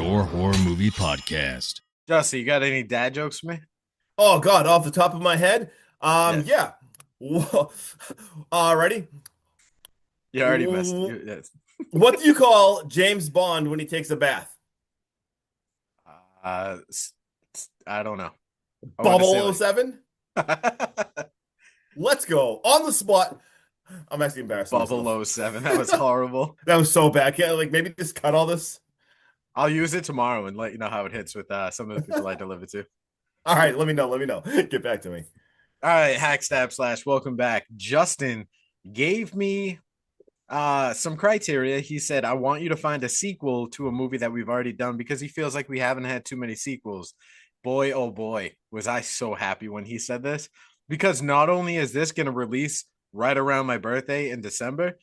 your horror movie podcast. Justin, you got any dad jokes for me? Oh God, off the top of my head. Yes. Yeah. Whoa. Ready? You already missed. Wh- Yes. What do you call James Bond when he takes a bath? Uh, I don't know. I want to say Bubble 07? Let's go. On the spot. I'm actually embarrassed of myself. Bubble 07. That was horrible. That was so bad. Can't like maybe just cut all this. I'll use it tomorrow and let you know how it hits with some of the people I deliver to. All right, let me know. Let me know. Get back to me. All right, Hackstab slash welcome back. Justin gave me some criteria. He said, I want you to find a sequel to a movie that we've already done because he feels like we haven't had too many sequels. Boy, oh boy, was I so happy when he said this, because not only is this going to release right around my birthday in December,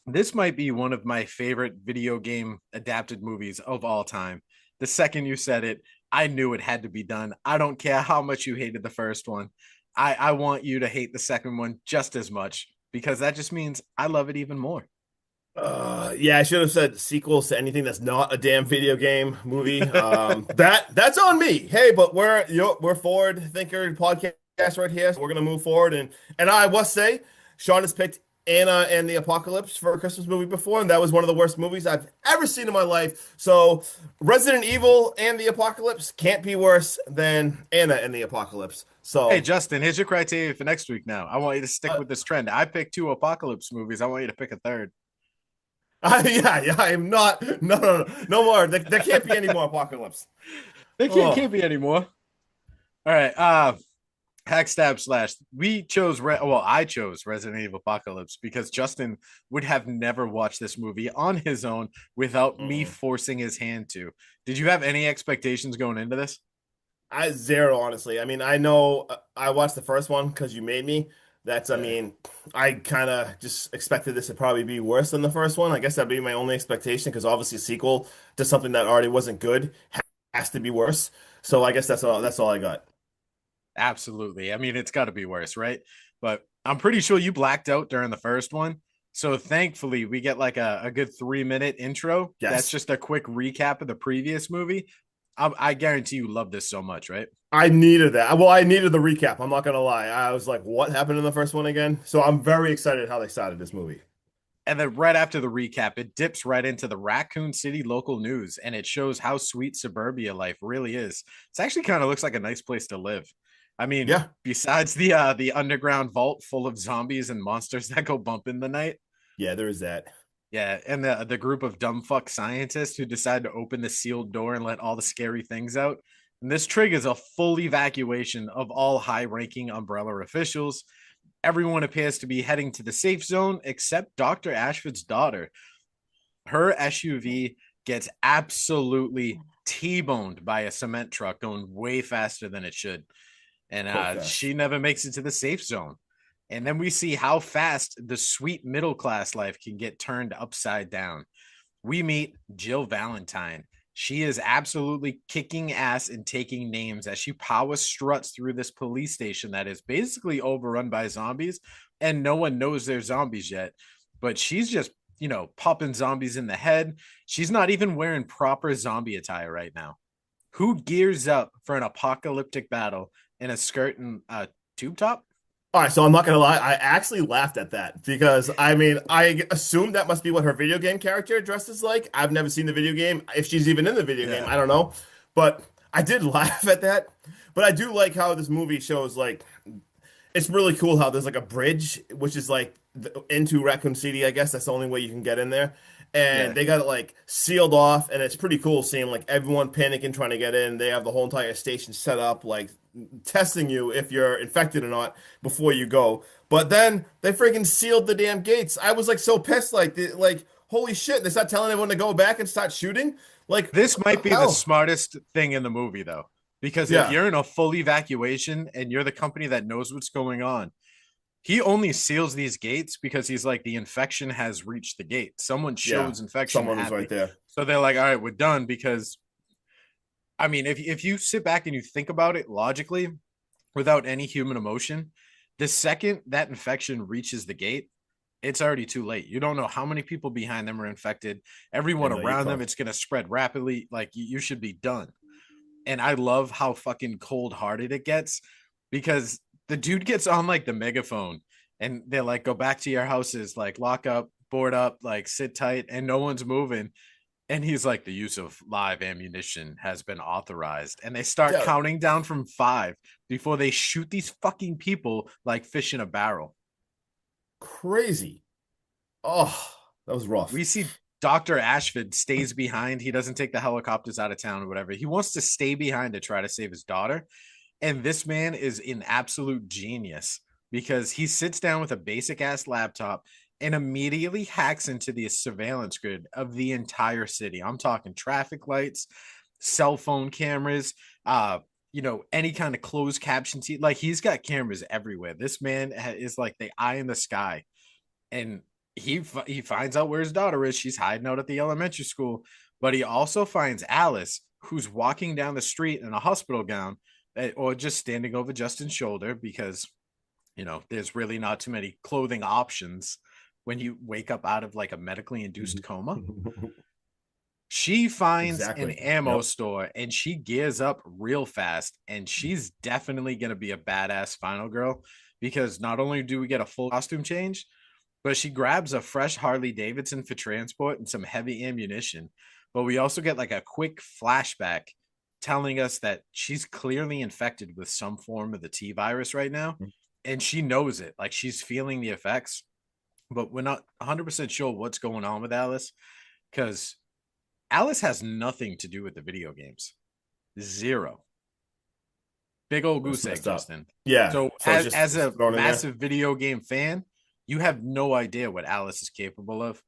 this might be one of my favorite video game adapted movies of all time. The second you said it, I knew it had to be done. I don't care how much you hated the first one. I want you to hate the second one just as much, because that just means I love it even more. Yeah, I should have said sequels to anything that's not a damn video game movie. That's on me. Hey, but we're forward thinker podcast right here. So we're gonna move forward, and I must say, Sean has picked Anna and the Apocalypse for a Christmas movie before, and that was one of the worst movies I've ever seen in my life. So Resident Evil and the Apocalypse can't be worse than Anna and the Apocalypse. So Hey, Justin, here's your criteria for next week now. I want you to stick with this trend. I picked 2 apocalypse movies. I want you to pick a third. yeah, I am not. No more. There can't be any more Apocalypse. There can't be any more. All right. Hackstab slash. I chose Resident Evil Apocalypse because Justin would have never watched this movie on his own without me forcing his hand to. Did you have any expectations going into this? I zero, honestly. I mean, I know I watched the first one because you made me. I Yeah. mean, I kind of just expected this to probably be worse than the first one. I guess that'd be my only expectation because obviously a sequel to something that already wasn't good has to be worse. So I guess that's all I got. Absolutely. I mean, it's got to be worse, right? But I'm pretty sure you blacked out during the first one. So thankfully, we get like a good 3-minute intro. Yes. That's just a quick recap of the previous movie. I guarantee you love this so much, right? I needed that. Well, I needed the recap. I'm not gonna lie. I was like, what happened in the first one again? So I'm very excited how they started this movie. And then right after the recap, it dips right into the Raccoon City local news, and it shows how sweet suburbia life really is. It actually kind of looks like a nice place to live. I mean, Yeah. besides the underground vault full of zombies and monsters that go bump in the night. Yeah, there is that. Yeah, and the group of dumb fuck scientists who decide to open the sealed door and let all the scary things out. And this triggers a full evacuation of all high-ranking Umbrella officials. Everyone appears to be heading to the safe zone except Dr. Ashford's daughter. Her SUV gets absolutely T-boned by a cement truck going way faster than it should. And she never makes it to the safe zone. And then we see how fast the sweet middle class life can get turned upside down. We meet Jill Valentine. She is absolutely kicking ass and taking names as she power struts through this police station that is basically overrun by zombies, and no one knows they're zombies yet. But she's just, popping zombies in the head. She's not even wearing proper zombie attire right now. Who gears up for an apocalyptic battle in a skirt and a tube top? All right, so I'm not gonna lie, I actually laughed at that because I mean, I assume that must be what her video game character dresses like. I've never seen the video game. If she's even in the video game, I don't know. But I did laugh at that. But I do like how this movie shows like it's really cool how there's like a bridge, which is like into Raccoon City. I guess that's the only way you can get in there. Yeah. And they got it like sealed off, and it's pretty cool seeing like everyone panicking trying to get in. They have the whole entire station set up, like testing you if you're infected or not before you go. But then they freaking sealed the damn gates. I was like so pissed, like holy shit! They start telling everyone to go back and start shooting. Like This might be the hell? smartest thing in the movie, though, because if Yeah. you're in a full evacuation and you're the company that knows what's going on, he only seals these gates because he's like, the infection has reached the gate. Someone shows infection Someone was happening. right there. So they're like, all right, we're done. Because, I mean, if you sit back and you think about it logically without any human emotion, the second that infection reaches the gate, it's already too late. You don't know how many people behind them are infected. Everyone No, you're around them, cooked. it's going to spread rapidly. Like you should be done. And I love how fucking cold hearted it gets because the dude gets on like the megaphone and they're like, go back to your houses, like lock up, board up, like sit tight, and no one's moving. And he's like, the use of live ammunition has been authorized. And they start Dude, counting down from 5 before they shoot these fucking people like fish in a barrel. crazy. Oh, that was rough. We see Dr. Ashford stays behind. He doesn't take the helicopters out of town or whatever. He wants to stay behind to try to save his daughter. And this man is an absolute genius because he sits down with a basic ass laptop and immediately hacks into the surveillance grid of the entire city. I'm talking traffic lights, cell phone cameras, any kind of closed caption. Like he's got cameras everywhere. This man is like the eye in the sky. And he finds out where his daughter is. She's hiding out at the elementary school, but he also finds Alice, who's walking down the street in a hospital gown, or just standing over Justin's shoulder because there's really not too many clothing options when you wake up out of like a medically induced coma. She finds an Exactly. ammo Yep. store and she gears up real fast, and she's definitely going to be a badass final girl because not only do we get a full costume change, but she grabs a fresh Harley Davidson for transport and some heavy ammunition. But we also get like a quick flashback telling us that she's clearly infected with some form of the T virus right now. And she knows it. Like she's feeling the effects, but we're not 100% sure what's going on with Alice because Alice has nothing to do with the video games. Zero. Big old That's goose egg, messed up. Justin. Yeah. So So it's as just a thrown in there. massive video game fan, you have no idea what Alice is capable of,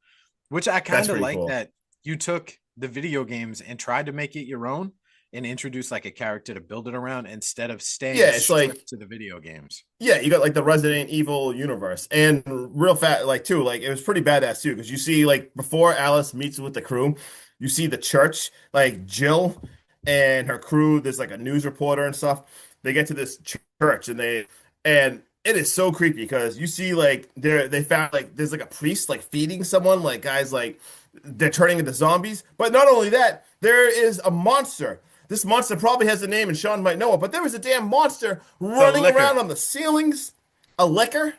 which I That's kind of pretty like cool. that you took the video games and tried to make it your own and introduce like a character to build it around instead of staying Yeah, it's like strict to the video games. yeah, you got like the Resident Evil universe, and real fat like too. Like it was pretty badass too because you see like before Alice meets with the crew, you see the church like Jill and her crew. There's like a news reporter and stuff. They get to this church and it is so creepy because you see like they found like there's like a priest like feeding someone like guys like they're turning into zombies. But not only that, there is a monster. This monster probably has a name, and Sean might know it, but there was a damn monster It's a running liquor. around on the ceilings. A liquor?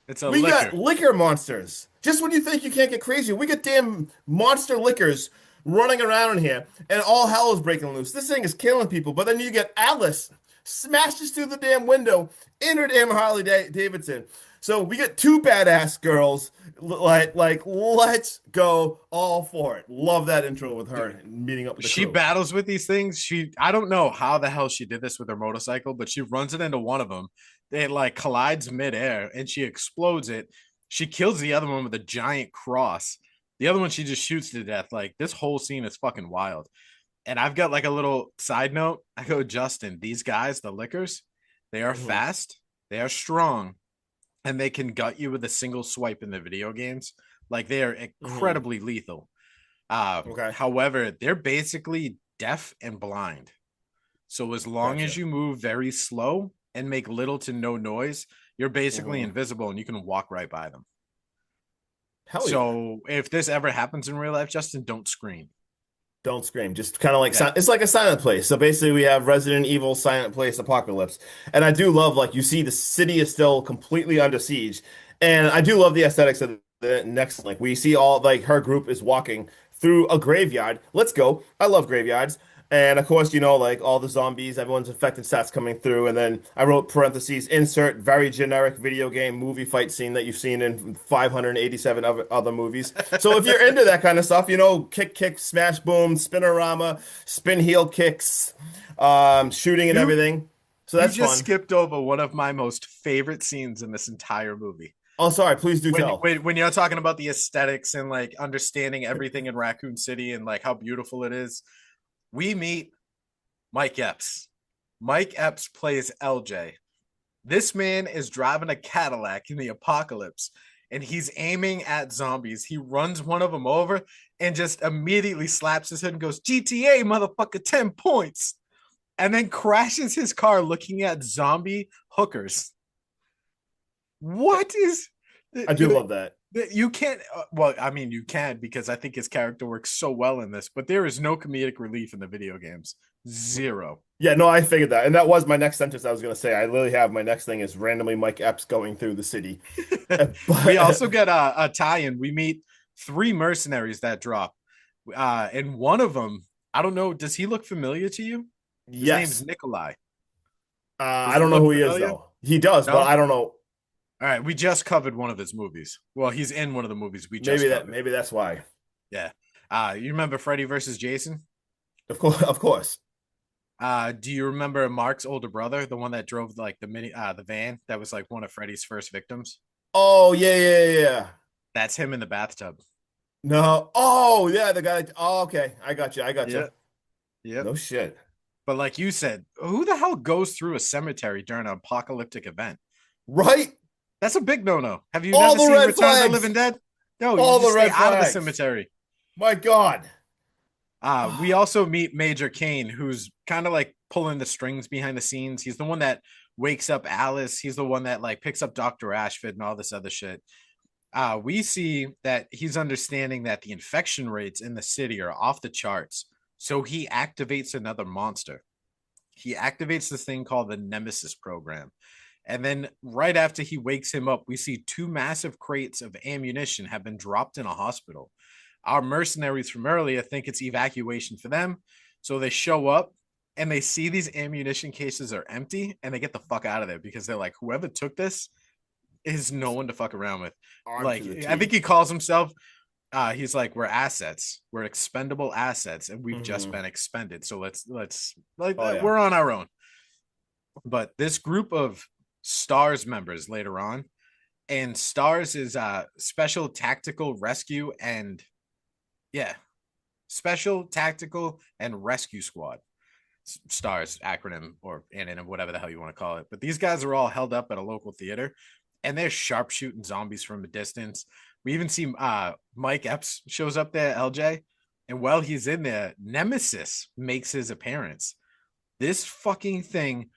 It's a We got liquor. liquor monsters. Just when you think you can't get crazy, we got damn monster liquors running around in here, and all hell is breaking loose. This thing is killing people, but then you get Alice smashes through the damn window in her damn Harley Davidson. So we get two badass girls. Like, let's go all for it. Love that intro with her meeting up with the She crew. battles with these things. I don't know how the hell she did this with her motorcycle, but she runs it into one of them. It like collides midair and she explodes it. She kills the other one with a giant cross. The other one she just shoots to death. Like this whole scene is fucking wild. And I've got like a little side note. I go, Justin, these guys, the lickers, they are fast, they are strong, and they can gut you with a single swipe in the video games. Like they are incredibly lethal. Okay. However, they're basically deaf and blind. So as long as Gotcha. you move very slow and make little to no noise, you're basically Mhm. invisible and you can walk right by them. Hell yeah. So if this ever happens in real life, Justin, don't scream. Don't scream. Just kind of like Yeah. it's like a silent place. So basically, we have Resident Evil, Silent Place, Apocalypse, and I do love like you see the city is still completely under siege, and I do love the aesthetics of the next. Like we see all like her group is walking through a graveyard. Let's go. I love graveyards. And of course, like all the zombies, everyone's infected stats coming through. And then I wrote parentheses, insert very generic video game movie fight scene that you've seen in 587 other movies. So if you're into that kind of stuff, kick, smash, boom, spinorama, spin heel kicks, shooting and You everything. So you that's just fun. skipped over one of my most favorite scenes in this entire movie. Oh, sorry, please do When, tell. when you're talking about the aesthetics and like understanding everything in Raccoon City and like how beautiful it is, we meet Mike Epps. Mike Epps plays LJ. This man is driving a Cadillac in the apocalypse and he's aiming at zombies. He runs one of them over and just immediately slaps his head and goes, GTA, motherfucker, 10 points. And then crashes his car looking at zombie hookers. What is I do love that. You can't. Well, I mean, you can because I think his character works so well in this. But there is no comedic relief in the video games. Zero. Yeah, no, I figured that. And that was my next sentence I was going to say. I literally have my next thing is randomly Mike Epps going through the city. We But also get a tie-in. We meet three mercenaries that drop, and one of them, I don't know. Does he look familiar to you? His name's yes, Nikolai. I Does he don't know look who he is familiar? though. He does, No. but All I don't know. right, we just covered one of his movies. Well, he's in one of the movies we just Maybe that covered. maybe that's why. Yeah. You remember Freddy versus Jason? Of course, of course. Do you remember Mark's older brother, the one that drove like the van that was like one of Freddy's first victims? Oh yeah. That's him in the bathtub. No. Oh yeah, the guy. Oh, okay. I got you. I got you. Yeah. Yep. No shit. But like you said, who the hell goes through a cemetery during an apocalyptic event? Right? That's a big no-no. Have you All never the seen red Return of the flags. Living Dead? No, you All the just stay red out of the flags. cemetery. My God. We also meet Major Kane, who's kind of like pulling the strings behind the scenes. He's the one that wakes up Alice. He's the one that like picks up Dr. Ashford and all this other shit. We see that he's understanding that the infection rates in the city are off the charts. So he activates another monster. He activates this thing called the Nemesis program. And then right after he wakes him up, we see two massive crates of ammunition have been dropped in a hospital. Our mercenaries from earlier think it's evacuation for them. So they show up and they see these ammunition cases are empty and they get the fuck out of there because they're like, whoever took this is no one to fuck around with. Like, I think he calls himself, he's like, we're assets, we're expendable assets, and we've just been expended. So let's we're on our own. But this group of STARS members later on, and STARS is special tactical rescue and special tactical and rescue squad. STARS acronym or anonym, whatever the hell you want to call it. But these guys are all held up at a local theater and they're sharpshooting zombies from a distance. We even see Mike Epps shows up there, LJ, and while he's in there, Nemesis makes his appearance. This fucking thing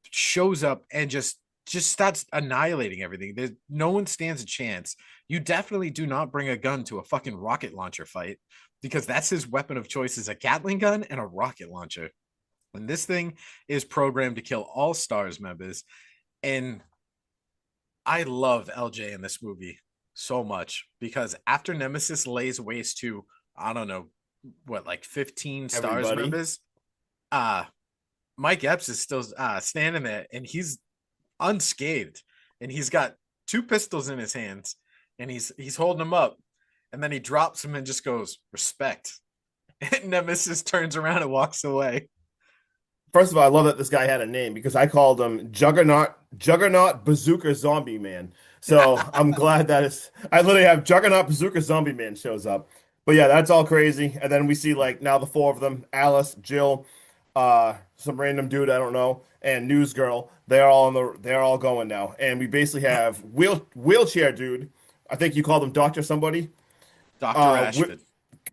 shows up and just starts annihilating everything. There's no one stands a chance. You definitely do not bring a gun to a fucking rocket launcher fight because that's his weapon of choice is a Gatling gun and a rocket launcher. And this thing is programmed to kill all STARS members. And I love LJ in this movie so much because after Nemesis lays waste to, I don't know, what, like 15 STARS members, Mike Epps is still standing there and he's unscathed and he's got two pistols in his hands and he's holding them up and then he drops them and just goes, respect. And Nemesis turns around and walks away. First of all, I love that this guy had a name because I called him Juggernaut Bazooka Zombie Man. So I'm glad that I literally have Juggernaut Bazooka Zombie Man shows up. But yeah, that's all crazy. And then we see like now the four of them, Alice, Jill, some random dude I don't know, and News Girl. They're all going now. And we basically have wheelchair dude. I think you called him Doctor somebody. Dr. Ashford.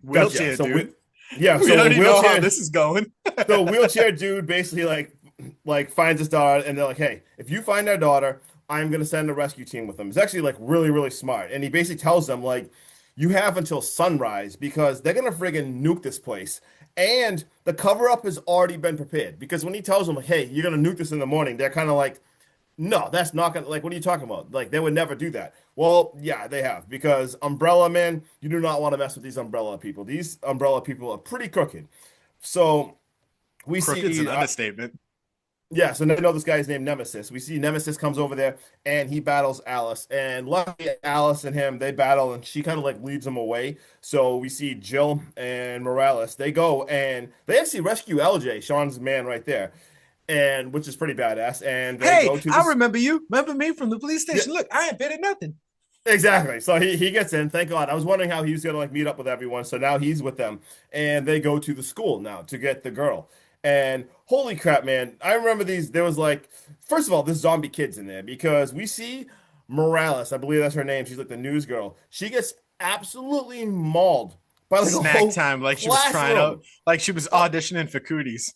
Wheelchair so dude. We don't even know how this is going. So wheelchair dude basically like finds his daughter and they're like, hey, if you find our daughter, I'm gonna send a rescue team with them. It's actually like really, really smart. And he basically tells them like, you have until sunrise because they're gonna friggin' nuke this place. And the cover up has already been prepared because when he tells them like, hey, you're gonna nuke this in the morning, they're kind of like, no, that's not gonna, like, what are you talking about? Like, they would never do that. Well, yeah, they have because Umbrella, man, you do not want to mess with these Umbrella people. These Umbrella people are pretty crooked. So we Crooked's see an understatement. yeah, so now we know this guy's named Nemesis. We see Nemesis comes over there and he battles Alice. And luckily, Alice and him, they battle and she kind of like leads him away. So we see Jill and Morales. They go and they actually rescue LJ, Sean's man right there, and which is pretty badass. And they go to I remember you. Remember me from the police station. Yeah. Look, I ain't been at nothing. Exactly. So he gets in. Thank God. I was wondering how he was gonna like meet up with everyone. So now he's with them, and they go to the school now to get the girl. And holy crap, man! I remember these. There was like, first of all, this zombie kid's in there because we see Morales. I believe that's her name. She's like the news girl. She gets absolutely mauled by like a Snack whole time, like she was trying out, like she was auditioning for cooties.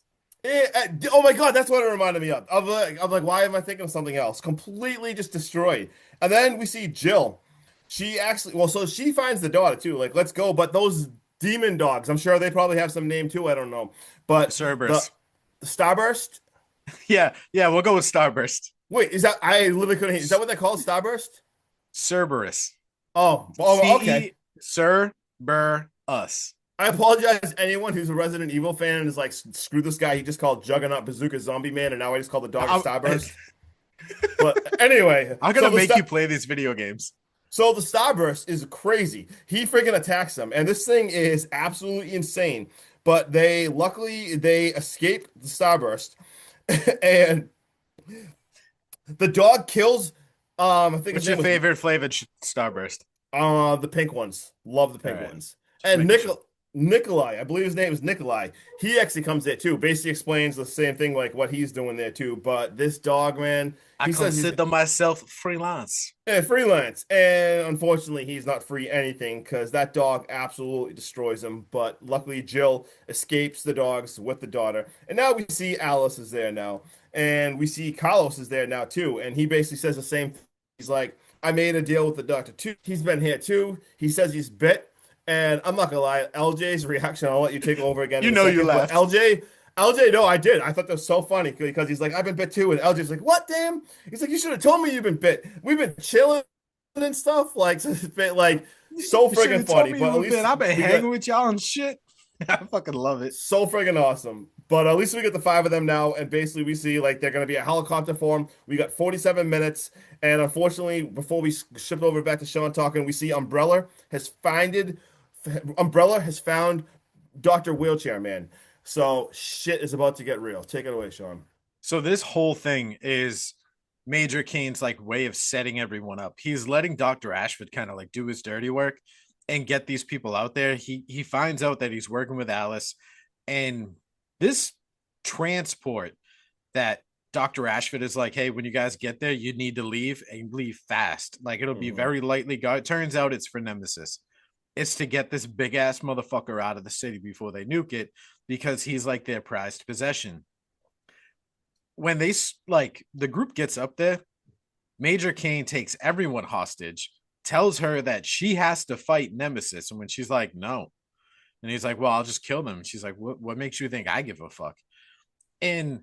Oh my God, that's what it reminded me of. Of like, why am I thinking of something else? Completely just destroyed. And then we see Jill. She actually, well, so she finds the daughter too. Like, let's go. But those demon dogs, I'm sure they probably have some name too. I don't know. But Cerberus. the Starburst. Yeah, we'll go with Starburst. Wait, is that I literally couldn't hear. Is that what they call Starburst? Cerberus. Oh, okay. Cerberus. I apologize to anyone who's a Resident Evil fan and is like, screw this guy. He just called Juggernaut Bazooka Zombie Man, and now I just call the dog Starburst. But anyway, I'm gonna make you play these video games. So the Starburst is crazy. He freaking attacks them, and this thing is absolutely insane. But luckily they escape the Starburst, and the dog kills. I think What's your favorite flavored Starburst? The pink ones. Love the pink ones. And Nikolai, I believe his name is Nikolai. He actually comes there too. Basically explains the same thing like what he's doing there too. But this dog, man, I consider myself freelance. Yeah, freelance. And unfortunately, he's not free anything because that dog absolutely destroys him. But luckily, Jill escapes the dogs with the daughter. And now we see Alice is there now. And we see Carlos is there now too. And he basically says the same thing. He's like, I made a deal with the doctor too. He's been here too. He says he's bit. And I'm not gonna lie, LJ's reaction, I'll let you take over again. You laughed. LJ, no, I did. I thought that was so funny because he's like, I've been bit too. And LJ's like, what, damn? He's like, you should have told me you've been bit. We've been chilling and stuff. Like, so friggin' funny. But at least I've been hanging with y'all and shit. I fucking love it. So friggin' awesome. But at least we get the 5 of them now. And basically we see like they're going to be a helicopter form. We got 47 minutes. And unfortunately, before we shift over back to Sean talking, we see Umbrella has found Dr. Wheelchair Man. So shit is about to get real. Take it away, Sean. So this whole thing is Major Cane's like way of setting everyone up. He's letting Dr. Ashford kind of like do his dirty work and get these people out there. He finds out that he's working with Alice, and this transport that Dr. Ashford is like, hey, when you guys get there, you need to leave and leave fast. Like it'll be very lightly guarded. It turns out it's for Nemesis. It's to get this big ass motherfucker out of the city before they nuke it, because he's like their prized possession. When they like the group gets up there, Major Cane takes everyone hostage, tells her that she has to fight Nemesis. And when she's like, no. And he's like, well, I'll just kill them. She's like, what makes you think I give a fuck? And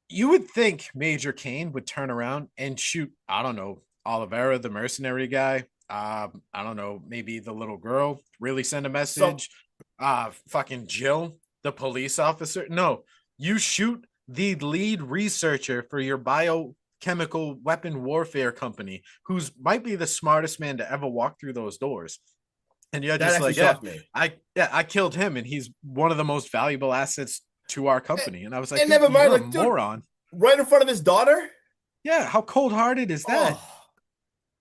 you would think Major Cane would turn around and shoot, I don't know, Oliveira, the mercenary guy. I don't know, maybe the little girl, really send a message. Fucking Jill, the police officer. No, you shoot the lead researcher for your biochemical weapon warfare company, who's might be the smartest man to ever walk through those doors. And you're just like, I killed him, and he's one of the most valuable assets to our company. And I was like, never mind, you're like, a moron. Right in front of his daughter? Yeah, how cold-hearted is that? Oh.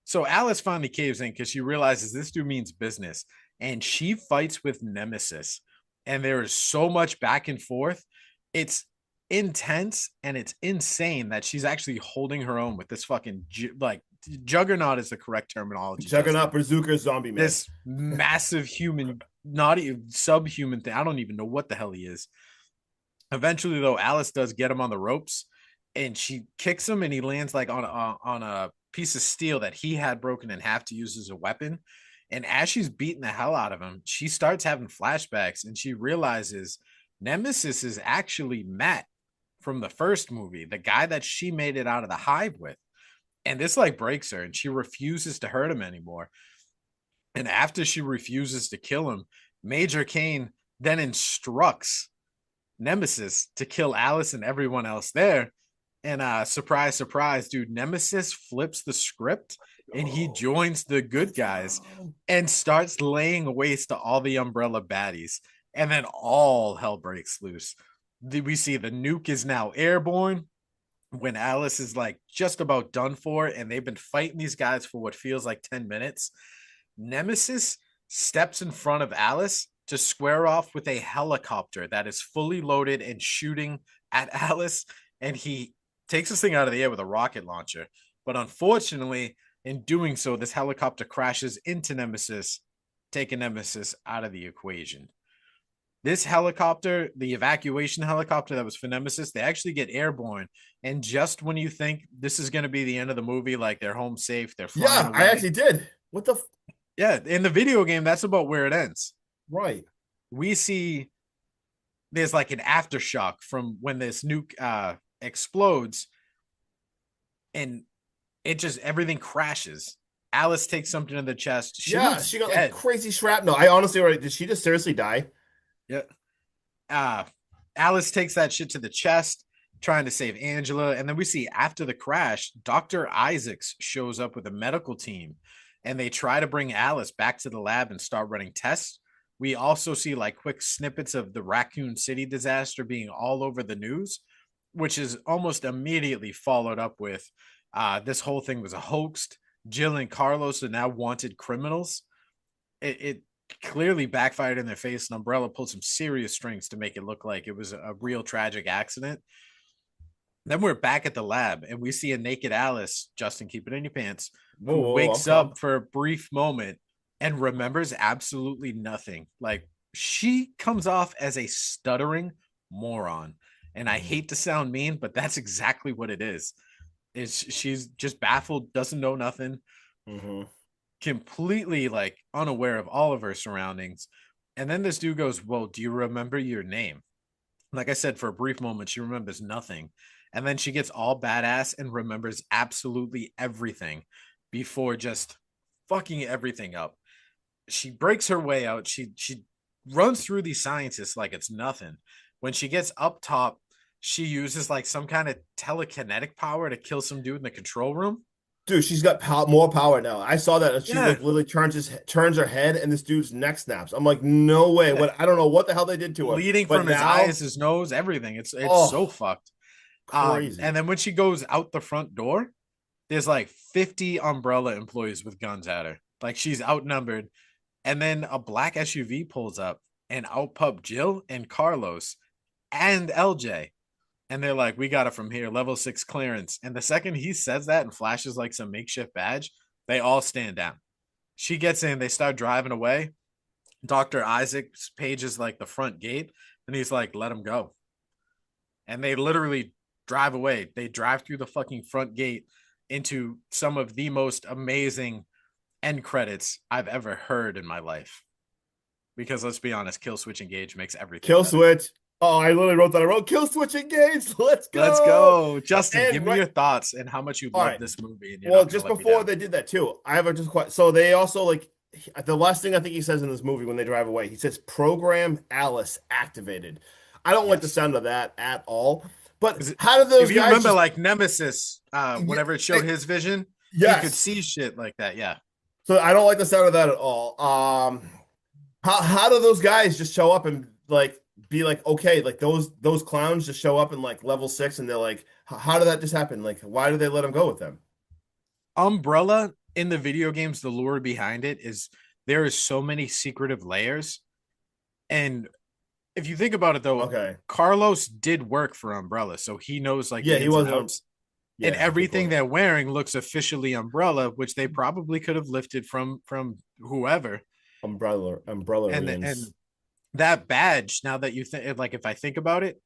So Alice finally caves in because she realizes this dude means business, and she fights with Nemesis. And there is so much back and forth. It's intense and it's insane that she's actually holding her own with this fucking Juggernaut is the correct terminology. Juggernaut Bazooka Zombie Man. This massive human, not even subhuman thing. I don't even know what the hell he is. Eventually, though, Alice does get him on the ropes, and she kicks him, and he lands like on a piece of steel that he had broken in half to use as a weapon. And as she's beating the hell out of him, she starts having flashbacks, and she realizes Nemesis is actually Matt from the first movie, the guy that she made it out of the hive with. And this like breaks her, and she refuses to hurt him anymore. And after she refuses to kill him, Major Cane then instructs Nemesis to kill Alice and everyone else there. And surprise, surprise, dude, Nemesis flips the script and he joins the good guys and starts laying waste to all the Umbrella baddies. And then all hell breaks loose. We see the nuke is now airborne when Alice is like just about done for, and they've been fighting these guys for what feels like 10 minutes. Nemesis steps in front of Alice to square off with a helicopter that is fully loaded and shooting at Alice. And he takes this thing out of the air with a rocket launcher. But unfortunately, in doing so, this helicopter crashes into Nemesis, taking Nemesis out of the equation. This helicopter, the evacuation helicopter that was for Nemesis, they actually get airborne. And just when you think this is going to be the end of the movie, like they're home safe, they're flying Yeah, I away. actually did. What the? Yeah, in the video game, that's about where it ends. Right. We see there's like an aftershock from when this nuke explodes, and it just everything crashes. Alice takes something in the chest. She Yeah, looks she got like dead. crazy shrapnel. I honestly, right, did she just seriously die? Yeah. Uh Alice takes that shit to the chest, trying to save Angela. And then we see after the crash, Dr. Isaacs shows up with a medical team and they try to bring Alice back to the lab and start running tests. We also see like quick snippets of the Raccoon City disaster being all over the news, which is almost immediately followed up with this whole thing was a hoax. Jill and Carlos are now wanted criminals. It clearly backfired in their face, and Umbrella pulled some serious strings to make it look like it was a real tragic accident. Then we're back at the lab, and we see a naked Alice, Justin, keep it in your pants, Whoa, who whoa, whoa, I'm wakes calm. up for a brief moment and remembers absolutely nothing. Like, she comes off as a stuttering moron. And I hate to sound mean, but that's exactly what it is. She's just baffled, doesn't know nothing, Mm-hmm. completely like unaware of all of her surroundings. And then this dude goes, "Well, do you remember your name?" Like I said, for a brief moment, she remembers nothing. And then she gets all badass and remembers absolutely everything before just fucking everything up. She breaks her way out. She runs through these scientists like it's nothing. When she gets up top, she uses like some kind of telekinetic power to kill some dude in the control room. Dude, she's got more power now. I saw that, and she Yeah, like literally turns her head, and this dude's neck snaps. I'm like, no way. yeah. What? I don't know what the hell they did to her, Bleeding but from his eyes, now, his nose, everything. It's so oh, fucked. And crazy. then when she goes out the front door, there's like 50 Umbrella employees with guns at her. Like she's outnumbered. And then a black SUV pulls up and out pub Jill and Carlos and LJ. And they're like, "We got it from here, level 6 clearance." And the second he says that and flashes like some makeshift badge, they all stand down. She gets in, they start driving away. Dr. Isaac's page is like the front gate, and he's like, "Let him go." And they literally drive away. They drive through the fucking front gate into some of the most amazing end credits I've ever heard in my life. Because let's be honest, kill switch engage makes everything Kill better. switch. Oh, I literally wrote that. I wrote kill switch engaged. Let's Let's go. go. Justin, give And me right, your thoughts and how much you all love right. this movie, and you're Well, not going to just let me before down. they did that too, I have a just quite. So they also like the last thing I think he says in this movie when they drive away, he says program Alice activated. I don't like the Yes. sound of that at all. But Because how do if those you guys remember, just? like Nemesis, Yeah, whenever it showed his vision, he could yes. see shit like that. Yeah. So I don't like the sound of that at all. How do those guys just show up and like be like okay, like those clowns just show up in like level 6 and they're like, how did that just happen? Like, why do they let them go with them? Umbrella in the video games, the lure behind it is there is so many secretive layers. And if you think about it though, Okay, Carlos did work for Umbrella, so he knows like yeah, the he ins and was a outs. And yeah, good everything point. they're wearing looks officially Umbrella, which they probably could have lifted from whoever. And Umbrellarians. that badge, now that you think, like, if I think about it,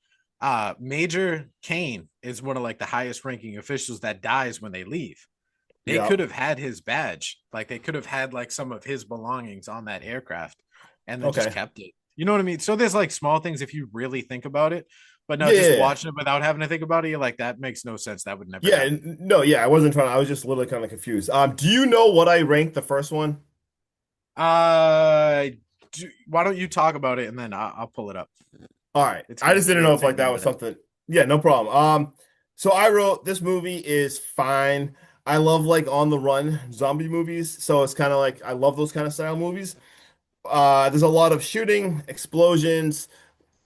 Major Kane is one of like the highest ranking officials that dies when they leave. They Yeah. could have had his badge, like they could have had like some of his belongings on that aircraft and then just Okay. kept it. You know what I mean? So there's like small things if you really think about it, but no, Yeah, yeah, just yeah. watching it without having to think about it, you're like, that makes no sense. That would never Yeah, happen. no, yeah, I wasn't trying. I was just literally kind of confused. Do you know what I ranked the first one? uh why don't you talk about it and then I'll pull it up. All right. It's I gonna just didn't know if take like me a that was minute. something. Yeah, no problem. So I wrote this movie is fine. I love like on the run zombie movies, so it's kind of like I love those kind of style movies. There's a lot of shooting, explosions.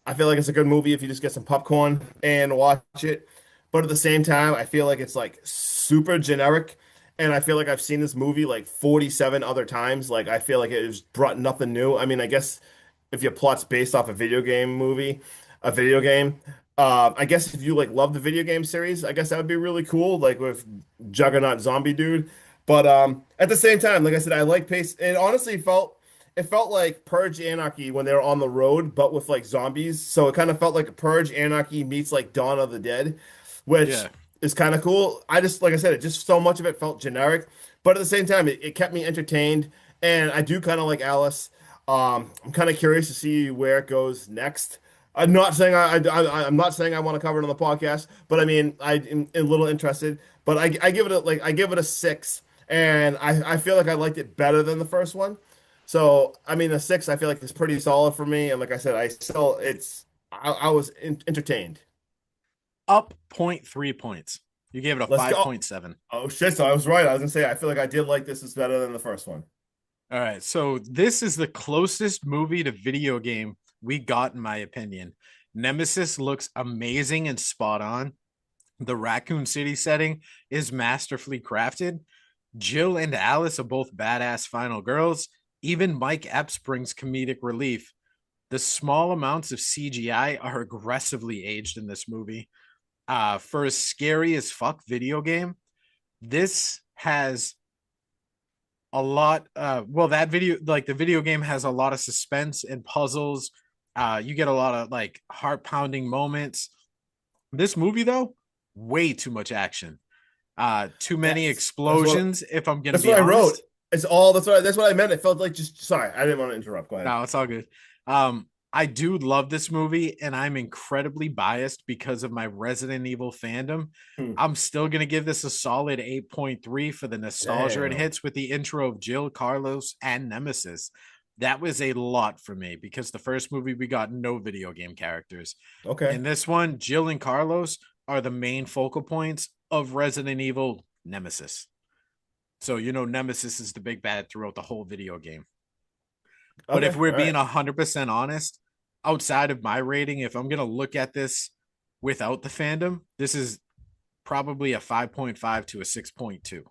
I feel like it's a good movie if you just get some popcorn and watch it. But at the same time, I feel like it's like super generic. And I feel like I've seen this movie like 47 other times. Like I feel like it has brought nothing new. I mean, I guess if your plot's based off a video game movie, a video game, I guess if you like love the video game series, I guess that would be really cool, like with Juggernaut Zombie Dude. But at the same time, like I said, I like pace. It honestly felt it felt like Purge Anarchy when they were on the road, but with like zombies. So it kind of felt like Purge Anarchy meets like Dawn of the Dead, which Yeah. is kind of cool. I just, like I said, it just so much of it felt generic, but at the same time, it kept me entertained. And I do kind of like Alice. I'm kind of curious to see where it goes next. I'm not saying I'm not saying I want to cover it on the podcast, but I mean I'm a little interested. But I give it I give it a 6, and I feel like I liked it better than the first one. So I mean a 6 I feel like is pretty solid for me. And like I said, I was entertained. Up point 3 points. You gave it a Let's go. 5.7. Oh shit! So I was right. I was gonna say I feel like I did like this is better than the first one. All right. So this is the closest movie to video game we got, in my opinion. Nemesis looks amazing and spot on. The Raccoon City setting is masterfully crafted. Jill and Alice are both badass final girls. Even Mike Epps brings comedic relief. The small amounts of CGI are aggressively aged in this movie. For a scary as fuck video game, this has that video, like the video game, has a lot of suspense and puzzles. You get a lot of like heart-pounding moments. This movie, though, way too much action. Too many explosions, if I'm gonna That's be what I honest. wrote. That's what I meant. It felt like just sorry, I didn't want to interrupt. Go ahead. No, it's all good. I do love this movie, and I'm incredibly biased because of my Resident Evil fandom. Hmm. I'm still gonna give this a solid 8.3 for the nostalgia it Damn. hits with the intro of Jill, Carlos, and Nemesis. That was a lot for me because the first movie we got no video game characters. Okay. In this one, Jill and Carlos are the main focal points of Resident Evil Nemesis. So Nemesis is the big bad throughout the whole video game. But if Okay. we're All being right. 100% honest, outside of my rating, if I'm going to look at this without the fandom, this is probably a 5.5 to a 6.2.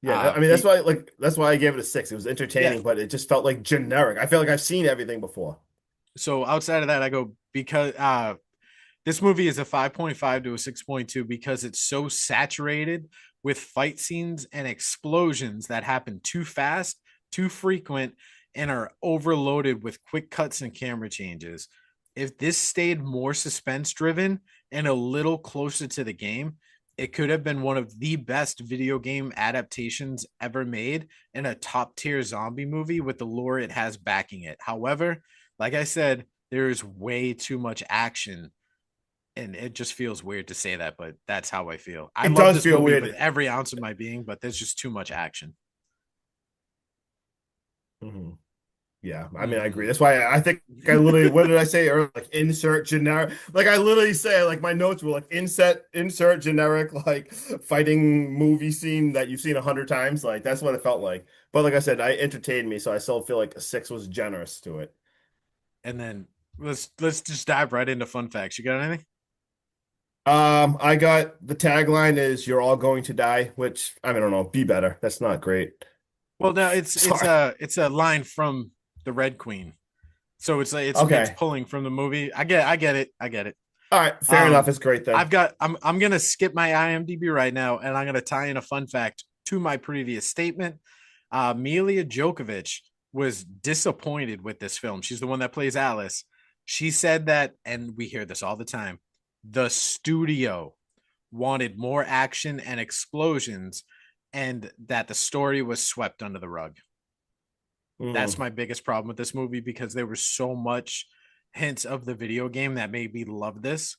Yeah, I mean that's why I gave it a 6. It was Yeah. entertaining, but it just felt like generic. I feel like I've seen everything before. So outside of that, I go because this movie is a 5.5 to a 6.2 because it's so saturated with fight scenes and explosions that happen too fast, too frequent, and are overloaded with quick cuts and camera changes. If this stayed more suspense driven and a little closer to the game, it could have been one of the best video game adaptations ever made and a top tier zombie movie with the lore it has backing it. However, like I said, there is way too much action, and it just feels weird to say that, but that's how I feel. I It love does this feel movie with weird. every ounce of my being, but there's just too much action. Mhm. Yeah, I mean, I agree. Mm-hmm. That's why I think I literally, what did I say earlier? Like insert generic. Like I literally say, like my notes were like insert generic, like fighting movie scene that you've seen 100 times. Like that's what it felt like. But like I said, I entertained me, so I still feel like a 6 was generous to it. And then let's just dive right into fun facts. You got anything? I got the tagline is "You're all going to die," which I mean, I don't know, be better. That's not great. Well, no, it's Sorry. a line from the Red Queen, so it's like it's Okay. pulling from the movie. I get it. All right. Fair enough. Um, It's great then. I'm gonna skip my IMDb right now, and I'm gonna tie in a fun fact to my previous statement. Milia Djokovic was disappointed with this film. She's the one that plays Alice. She said that, and we hear this all the time. The studio wanted more action and explosions, and that the story was swept under the rug. That's Mm. my biggest problem with this movie because there was so much hints of the video game that made me love this,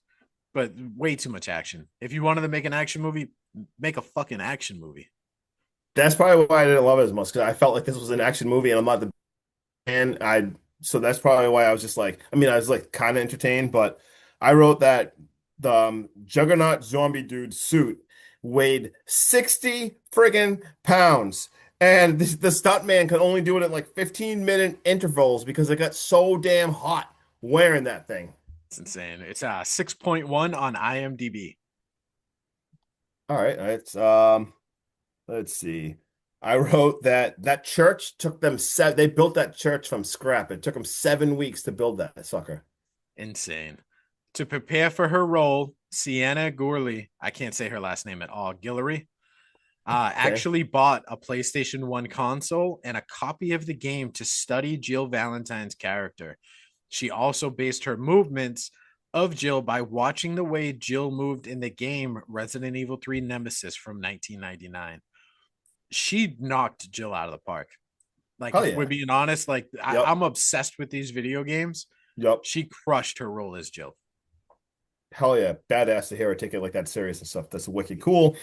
but way too much action. If you wanted to make an action movie, make a fucking action movie. That's probably why I didn't love it as much because I felt like this was an action movie and I'm not the fan. So that's probably why I was just like, I mean, I was like kind of entertained, but I wrote that the Juggernaut zombie dude suit weighed 60 friggin' pounds. And the stuntman could only do it at like 15-minute intervals because it got so damn hot wearing that thing. It's insane. It's 6.1 on IMDb. All right, it's let's see. I wrote that that church took them they built that church from scrap. It took them 7 weeks to build that sucker. Insane. To prepare for her role, Sienna Gourley, I can't say her last name at all, Guillory, Okay. actually bought a PlayStation 1 console and a copy of the game to study Jill Valentine's character. She also based her movements of Jill by watching the way Jill moved in the game Resident Evil 3 Nemesis from 1999. She knocked Jill out of the park. Like, Hell if we're yeah. being honest, like Yep. I'm obsessed with these video games. Yep. She crushed her role as Jill. Hell yeah. Badass to hear her take it like that serious and stuff. That's wicked cool.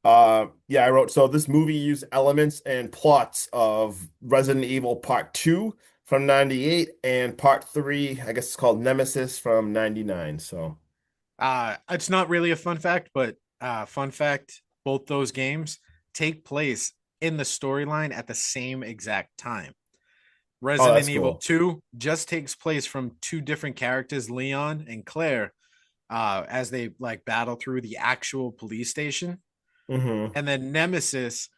Yeah, I wrote, so this movie used elements and plots of Resident Evil Part 2 from 98 and Part 3, I guess it's called Nemesis from 99. So, It's not really a fun fact, but fun fact: both those games take place in the storyline at the same exact time. oh, Resident that's Evil cool. 2 just takes place from two different characters, Leon and Claire, as they like battle through the actual police station. Hmm. And then Nemesis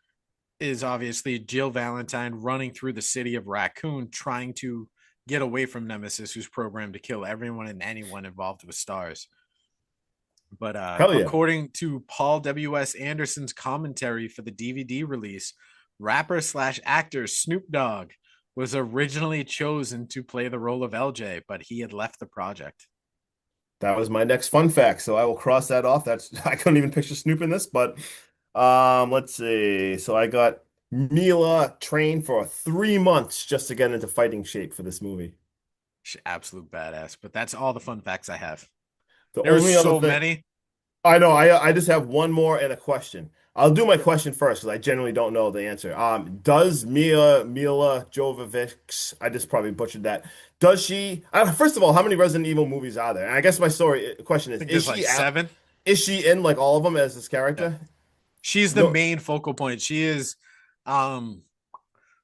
is obviously Jill Valentine running through the city of Raccoon, trying to get away from Nemesis, who's programmed to kill everyone and anyone involved with stars. But Hell yeah. according to Paul W.S. Anderson's commentary for the DVD release, rapper slash actor Snoop Dogg was originally chosen to play the role of LJ, but he had left the project. That was my next fun fact. So I will cross that off. That's I couldn't even picture Snoop in this, but let's see. So I got Mila trained for 3 months just to get into fighting shape for this movie. She's absolute badass. But that's all the fun facts I have. The There's only other so thing many. I know. I just have one more and a question. I'll do my question first because I generally don't know the answer. Does Mila Jovovich? I just probably butchered that. Does she? First of all, how many Resident Evil movies are there? And I guess my question I think there's like seven. is she in like all of them as this Yeah. character? She's the No. main focal point. She is um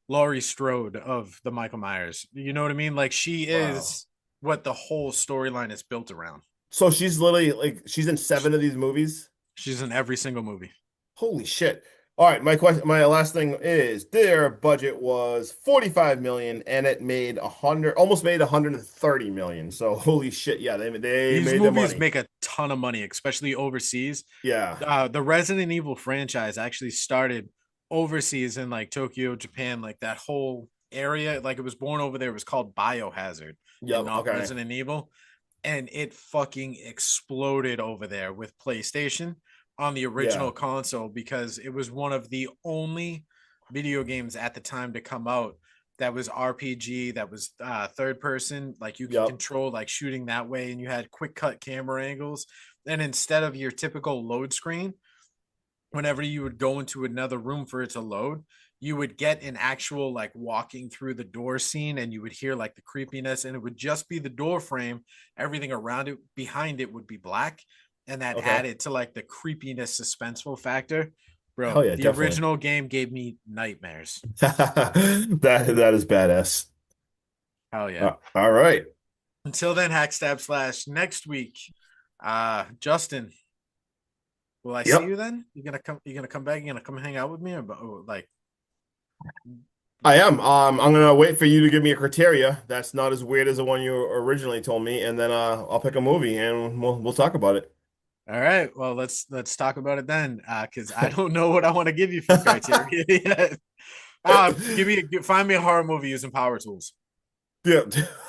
Laurie Strode of the Michael Myers. You know what I mean? Like, she Wow. is what the whole storyline is built around. So she's literally like she's in 7 of these movies. She's in every single movie. Holy shit. All right, my last thing is their budget was 45 million and it made 100 almost made 130 million. So holy shit, yeah, they These made their movies money. make a ton of money, especially overseas. Yeah. The Resident Evil franchise actually started overseas in like Tokyo, Japan, like that whole area. Like, it was born over there. It was called Biohazard and Yep, not okay. Resident Evil. And it fucking exploded over there with PlayStation on the Yeah. original console, because it was one of the only video games at the time to come out that was RPG, that was third person, like you could Yep. control like shooting that way, and you had quick cut camera angles. And instead of your typical load screen, whenever you would go into another room for it to load, you would get an actual like walking through the door scene, and you would hear like the creepiness, and it would just be the door frame. Everything around it, behind it, would be black, and that Okay. added to like the creepiness, suspenseful factor. Hell Bro, yeah, the definitely. original game gave me nightmares. That is badass. Hell yeah. All right. Until then, hack stab slash next week. Justin, will I see Yep. you then? You gonna come back? You gonna come hang out with me, or like I am. I'm gonna wait for you to give me a criteria that's not as weird as the one you originally told me, and then I'll pick a movie and we'll talk about it. all right, well, let's talk about it then, because I don't know what I want to give you for criteria yet. Find me a horror movie using power tools. Yeah.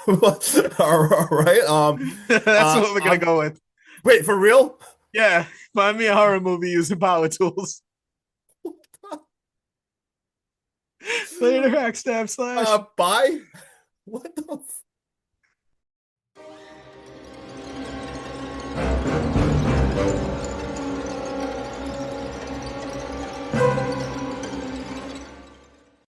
All right. That's what we're gonna go with. Wait, for real? Yeah, find me a horror movie using power tools. Later, hack stab slash. Bye. What the?